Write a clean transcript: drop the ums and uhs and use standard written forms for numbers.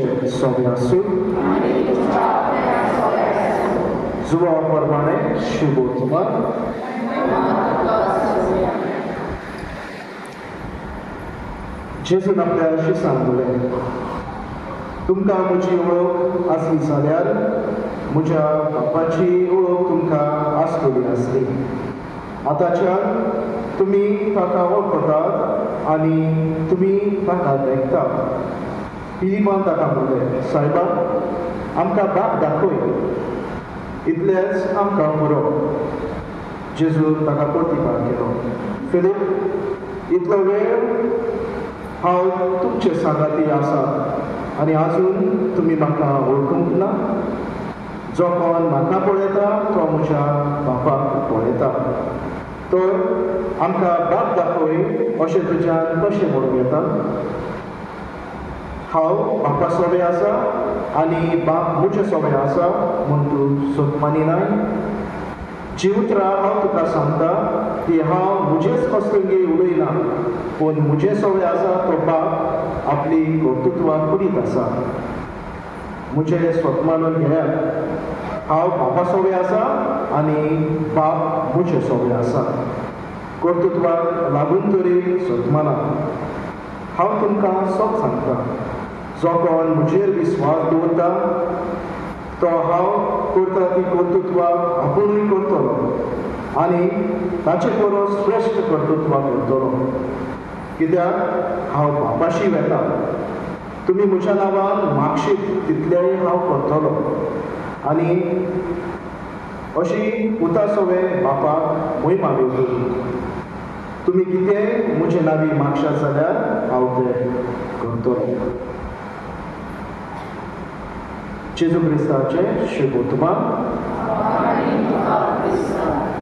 तुमचे सोबे आसूं जुवा प्रमाणे शुभ वर्तमान जेजून आपल्या शिष्यां सांगलें तुमकां म्हजी वळख आसली जाल्यार म्हज्या बापाची वळख तुमकां आसतली आसली आतांच्यान तुमी ताका वळखतात आनी तुमी ताका देखतात फिलिपान ताका म्हणलें सायबा आमकां बाप दाखय इतलेंच आमकां पुरो जेजून ताका प्रतिपाद केलो फिलीप इतलो वेळ हांव तुमचे सांगाती आसा आनी आजून तुमी म्हाका वळखूंक ना जो कोण म्हाका पळयता तो म्हज्या बापाक पळयता तर आमकां बाप दाखय अशें तुज्यान कशें म्हणून येता हांव बापा सोबे आसा आनी बाप म्हजे सोबे आसा म्हूण तूं सोद मानिनाय जिवत्रा हांव तुका सांगता की हांव म्हजेच कस्तुंगे उलयना पूण म्हजे सोबे आसा तो बाप आपली कर्तृत्वां करीत आसा म्हजें स्वत मानून घेयात हांव बापा सोबे आसा आनी बाप म्हजे सोबे आसा कर्तृत्वाक लागून तरी स्वत माना हांव तुमकां सोप सांगता जो कोण म्हजेर विस्वास दवरता तो हांव करता ती कर्तृत्वां आपुणूय करतलो आनी ताचे परस श्रेश्ठ कर्तृत्वां करतलो कित्याक हांव बापाशी वेता तुमी म्हज्या नांवान मागशीत तितलेंय हांव करतलो आनी अशी उता सोवे बापाक महिमा दिवं तुमी कितें म्हजे नांवी मागशात जाल्यार हांव तें करतलो जेजू क्रिस्ताचें शुभ वर्तमान